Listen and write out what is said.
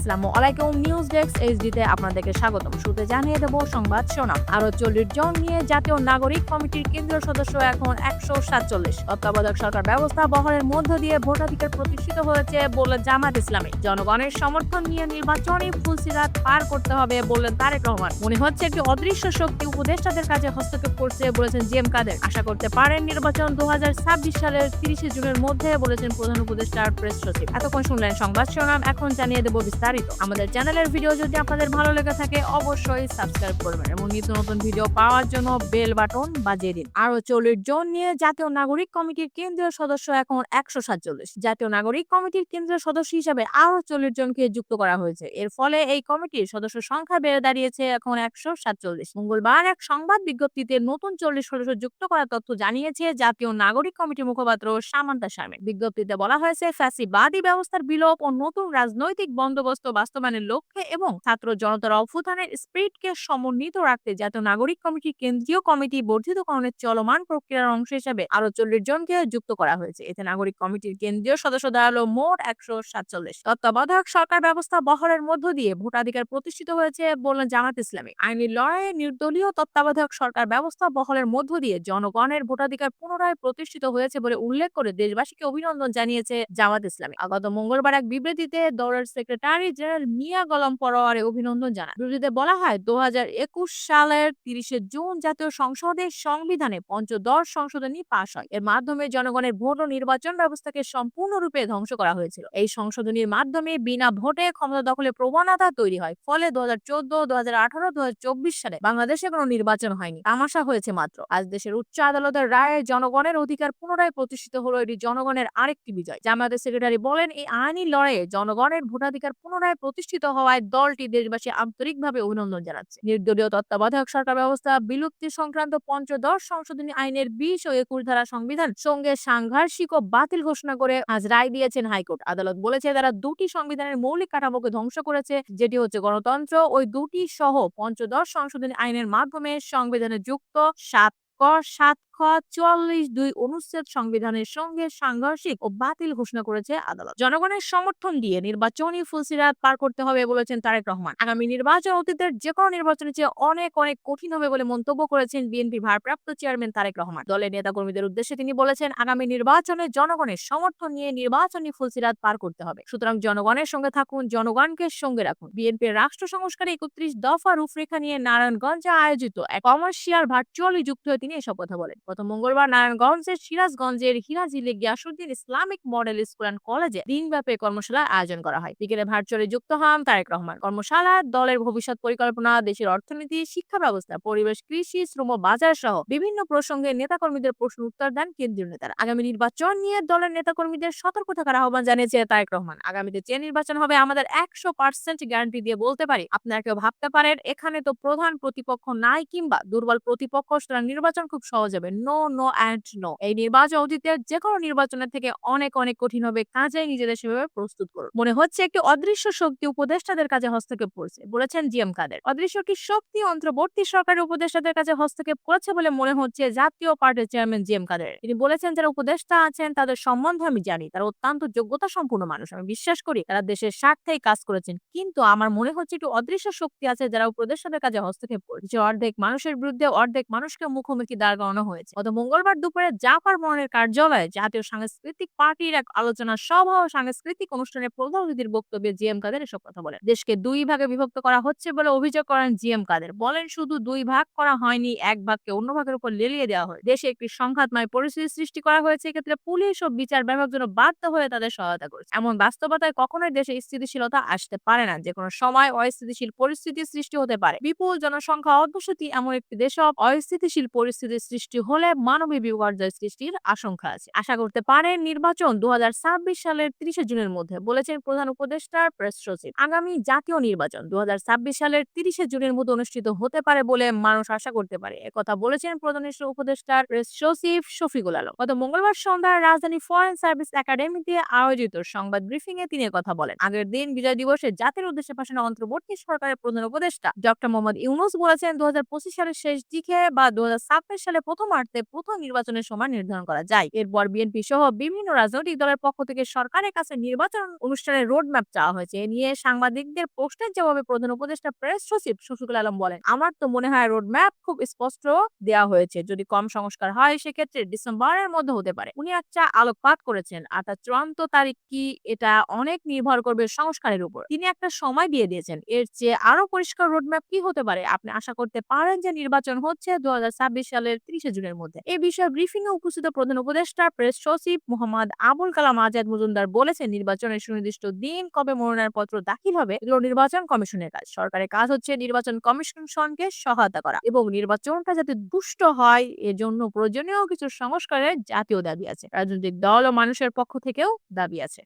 আসসালামু আলাইকুম। News desk এইচডিতে আপনাদেরকে স্বাগতম। শুরুতে জানিয়ে দেব সংবাদ শিরোনাম। আরো 40 জন নিয়ে জাতীয় নাগরিক কমিটির কেন্দ্রীয় সদস্য এখন 147। তত্ত্বাবধায়ক সরকার ব্যবস্থা বহালের মধ্য দিয়ে ভোটাধিকার প্রতিষ্ঠিত হয়েছে বললেন জামাত ইসলামী। জনগণের সমর্থন নিয়ে নির্বাচনী ফুলসিরাত পার করতে হবে বললেন তারেক রহমান। মনে হচ্ছে একটি অদৃশ্য শক্তি উপদেষ্টাদের কাছে হস্তক্ষেপ করছে বলেছেন জিএম কাদের। আশা করতে পারেন নির্বাচন 2026 সালের 30 জুনের মধ্যে বলেছেন প্রধান উপদেষ্টার প্রেস সচিব। এতক্ষণ শুনলেন সংবাদ শিরোনাম, এখন জানিয়ে দেব বিস্তারিত। আমাদের চ্যানেলের ভিডিও যদি আপনাদের ভালো লেগে থাকে অবশ্যই সাবস্ক্রাইব করবেন এবং নিত্য নতুন ভিডিও পাওয়ার জন্য বেল বাটন বাজিয়ে দিন। আরো 40 জন নিয়ে জাতীয় নাগরিক কমিটির কেন্দ্রীয় সদস্য এখন 147। জাতীয় নাগরিক কমিটির কেন্দ্রীয় সদস্য হিসেবে আরো 40 জনকে যুক্ত করা হয়েছে। এর ফলে এই কমিটির সদস্য সংখ্যা বেড়ে দাঁড়িয়েছে এখন 147। মঙ্গলবার এক সংবাদ বিজ্ঞপ্তিতে নতুন 40 সদস্য যুক্ত করার তথ্য জানিয়েছে জাতীয় নাগরিক কমিটির মুখপাত্র সামান্তা শারমিন। বিজ্ঞপ্তিতে বলা হয়েছে ফ্যাসিবাদী ব্যবস্থার বিলোপ ও নতুন রাজনৈতিক বন্দোবস্ত বাস্তবায়নের লক্ষ্যে এবং ছাত্র জনতার অভ্যুত্থানের স্পিরিটকে সমন্বিত রাখতে জাতীয় নাগরিক কমিটির কেন্দ্রীয় কমিটি বর্ধিতকরণের চলমান প্রক্রিয়ার অংশ হিসেবে আরো 40 জনকে যুক্ত করা হয়েছে। এতে নাগরিক কমিটির কেন্দ্রীয় সদস্য দাঁড়ালো মোট 147। তত্ত্বাবধায়ক সরকার ব্যবস্থা বহালের মধ্য দিয়ে ভোটাধিকার প্রতিষ্ঠিত হয়েছে বললেন জামাত ইসলামী। আইনি লড়াইয়ে নির্দলীয় তত্ত্বাবধায়ক সরকার ব্যবস্থা বহালের মধ্য দিয়ে জনগণের ভোটাধিকার পুনরায় প্রতিষ্ঠিত হয়েছে বলে উল্লেখ করে দেশবাসীকে অভিনন্দন জানিয়েছে জামাত ইসলামী। গত মঙ্গলবার এক বিবৃতিতে দলের সেক্রেটারি জেনারেল মিয়া গোলাম পরোয়ারে অভিনন্দন জানান। বিবৃতিতে বলা হয় 2021 সালের 30 জুন জাতীয় সংসদের সংবিধানে পঞ্চদশ সংশোধনী পাশ হয়। এর মাধ্যমে জনগণের ভোট ও নির্বাচন ব্যবস্থাকে সম্পূর্ণরূপে ধ্বংস করা হয়েছিল। এই সংশোধনীর মাধ্যমে বিনা ভোটে ক্ষমতা দখলের প্রবণতা তৈরি হয়। ফলে 2014, 2018, 2024 সালে বাংলাদেশে কোনো নির্বাচন হয়নি, তামাশা হয়েছে মাত্র। আজ দেশের উচ্চ আদালতের রায়ে জনগণের অধিকার পুনরায় প্রতিষ্ঠিত হলো, এটি জনগণের আরেকটি বিজয়। জামায়াতের সেক্রেটারি বলেন, এই আইনি লড়াইয়ে জনগণের ভোটাধিকার পুনরায় প্রতিষ্ঠিত হওয়ায় দলটি দেশবাসী আন্তরিকভাবে অভিনন্দন জানাচ্ছে। নির্দলীয় তত্ত্বাবধায়ক সরকার ব্যবস্থা বিলুপ্তি সংক্রান্ত পঞ্চদশ সংশোধনী আইনের 20 ও 21 ধারা সংবিধান সঙ্গে সাংঘর্ষিক ও বাতিল ঘোষণা করে আজ রায় দিয়েছেন হাইকোর্ট। আদালত বলেছে তারা দুটি সংবিধানের মৌলিক কাঠামোকে ধ্বংস করেছে, যেটি হচ্ছে গণতন্ত্র। ওই দুটি সহ পঞ্চদশ সংশোধনী আইনের মাধ্যমে সংবিধানে যুক্ত 7 ক, 7 খ, 44(2) অনুচ্ছেদ সংবিধানের সঙ্গে সাংঘর্ষিক ও বাতিল ঘোষণা করেছে আদালত। জনগণের সমর্থন দিয়ে নির্বাচনী ফুলসিরাত পার করতে হবে বলেছেন তারেক রহমান। আগামী নির্বাচন অতীতের যে কোনো নির্বাচনের চেয়ে অনেক অনেক কঠিন হবে বলে মন্তব্য করেছেন বিএনপির ভারপ্রাপ্ত চেয়ারম্যান তারেক রহমান। দলের নেতাকর্মীদের উদ্দেশ্যে তিনি বলেছেন, আগামী নির্বাচনে জনগণের সমর্থন নিয়ে নির্বাচনী ফুলসিরাত পার করতে হবে। সুতরাং জনগণের সঙ্গে থাকুন, জনগণকে সঙ্গে রাখুন। বিএনপির রাষ্ট্র সংস্কারে 31 দফা রূপরেখা নিয়ে নারায়ণগঞ্জে আয়োজিত এক কমার্শিয়াল ভার্চুয়ালি যুক্ত হয়ে তিনি এসব কথা বলেন। গত মঙ্গলবার নারায়ণগঞ্জের সিরাজগঞ্জের হিরাজিলে Giasuddin Islamic model school and কলেজে দিনব্যাপী কর্মশালার আয়োজন করা হয়। বিকেলে ভার্চুয়ালি যুক্ত হন তারেক রহমান। কর্মশালায় দলের ভবিষ্যৎ পরিকল্পনা, দেশের অর্থনীতি, শিক্ষা ব্যবস্থা, পরিবেশ, কৃষি, শ্রম বাজার সহ বিভিন্ন প্রসঙ্গে নেতাকর্মীদের প্রশ্ন উত্তর দেন কেন্দ্রীয় নেতারা। আগামী নির্বাচন নিয়ে দলের নেতাকর্মীদের সতর্ক থাকার আহ্বান জানিয়েছে তারেক রহমান। আগামীতে যে নির্বাচন হবে আমাদের 100% গ্যারান্টি দিয়ে বলতে পারি। আপনারা কেউ ভাবতে পারেন এখানে তো প্রধান প্রতিপক্ষ নাই কিংবা দুর্বল প্রতিপক্ষ, সুতরাং নির্বাচন খুব সহজ হবে। No, no and no. এই নির্বাচন অতীতের যে কোনো নির্বাচনের থেকে অনেক অনেক কঠিন হবে। কাজেই নিজেদের সেভাবে প্রস্তুত করুন। মনে হচ্ছে একটি অদৃশ্য শক্তি উপদেষ্টাদের কাছে হস্তক্ষেপ করছে বলেছেন জিএম কাদের। অদৃশ্য কি শক্তি অন্তর্বর্তী সরকারের উপদেষ্টাদের কাছে হস্তক্ষেপ করেছে বলে মনে হচ্ছে জাতীয় পার্টির চেয়ারম্যান জিএম কাদের। তিনি বলেছেন, যারা উপদেষ্টা আছেন তাদের সম্বন্ধে আমি জানি, তারা অত্যন্ত যোগ্যতা সম্পন্ন মানুষ। আমি বিশ্বাস করি তারা দেশের স্বার্থেই কাজ করেছেন। কিন্তু আমার মনে হচ্ছে একটু অদৃশ্য শক্তি আছে যারা উপদেষ্টাদের কাছে হস্তক্ষেপ করেছে। অর্ধেক মানুষের বিরুদ্ধে অর্ধেক মানুষকে মুখোমুখি দাঁড় করানো হয়েছে। গত মঙ্গলবার দুপুরে জাফর মনের কার্যালয়ে জাতীয় সাংস্কৃতিক পার্টির এক আলোচনা সভা ও সাংস্কৃতিক অনুষ্ঠানে প্রধান অতিথির বক্তব্যে জিএম কাদের এসব কথা বলেন। দেশকে দুই ভাগে বিভক্ত করা হচ্ছে বলে অভিযোগ করেন জিএম কাদের। বলেন, শুধু দুই ভাগ করা হয়নি, এক ভাগকে অন্য ভাগের উপর লেলিয়ে দেওয়া হয়। দেশে একটি সংঘাতময় পরিস্থিতি সৃষ্টি করা হয়েছে। এক্ষেত্রে পুলিশ ও বিচার বিভাগ যেন বাধ্য হয়ে তাদের সহায়তা করেছে। এমন বাস্তবতায় কখনোই দেশে স্থিতিশীলতা আসতে পারে না। যে কোনো সময় অস্থিতিশীল পরিস্থিতির সৃষ্টি হতে পারে। বিপুল জনসংখ্যা অধ্যুষিত এমন একটি দেশে অস্থিতিশীল পরিস্থিতির সৃষ্টি হলে মানবিক বিপর্যয় সৃষ্টির আশঙ্কা আছে। আশা করতে পারেন নির্বাচন 2026 সালের 30 জুনের মধ্যে, বলেছেন প্রধান উপদেষ্টার প্রেস সচিব। আগামী জাতীয় নির্বাচন 2026 সালের 30 জুনের মধ্যে অনুষ্ঠিত হতে পারে বলে মানুষ আশা করতে পারে। একথা বলেছেন প্রধান উপদেষ্টার প্রেস সচিব শফিকুল আলম। গত মঙ্গলবার সন্ধ্যায় রাজধানী ফরেন সার্ভিস একাডেমিতে আয়োজিত সংবাদ ব্রিফিং এ তিনি কথা বলেন। আগের দিন বিজয় দিবসে জাতির উদ্দেশ্যে ভাষণে অন্তর্বর্তী সরকারের প্রধান উপদেষ্টা ডক্টর মোহাম্মদ ইউনূস বলেছেন, 2025 সালের শেষ দিকে বা 2026 সালের প্রথমার্ধে স্বার্থে প্রথম নির্বাচনের সময় নির্ধারণ করা যায়। এরপর বিএনপি সহ বিভিন্ন রাজনৈতিক দলের পক্ষ থেকে সরকারের কাছে নির্বাচন অনুষ্ঠানের রোডম্যাপ চাওয়া হয়েছে। এ নিয়ে সাংবাদিকদের প্রশ্নের জবাবে প্রধান উপদেষ্টা প্রেস সচিব শফিকুল আলম বলেন, আমার তো মনে হয় রোডম্যাপ খুব স্পষ্ট দেওয়া হয়েছে। যদি কম সংস্কার হয় সেক্ষেত্রে ডিসেম্বরের মধ্যে হতে পারে। উনি একটা আলোকপাত করেছেন। চূড়ান্ত তারিখ কি, এটা অনেক নির্ভর করবে সংস্কারের উপর। তিনি একটা সময় দিয়ে দিয়েছেন। এর চেয়ে আরো পরিষ্কার রোডম্যাপ কি হতে পারে? আপনি আশা করতে পারেন যে নির্বাচন হচ্ছে 2026 সালের 30 জুনের মধ্যে। এই বিষয়ে ব্রিফিং এ উপস্থিত প্রধান উপদেষ্টা প্রেস সচিব মোহাম্মদ আবুল কালাম আজাদ মজুমদার বলেছেন, নির্বাচনের সুনির্দিষ্ট দিন, কবে মনোনয়নপত্র দাখিল হবে, এগুলো নির্বাচন কমিশনের কাজ। সরকারের কাজ হচ্ছে নির্বাচন কমিশনকে সহায়তা করা এবং নির্বাচনটা যাতে সুষ্ঠু হয় এজন্য প্রয়োজনীয় কিছু সংস্কারের জাতীয় দাবি আছে। রাজনৈতিক দল ও মানুষের পক্ষ থেকেও দাবি আছে।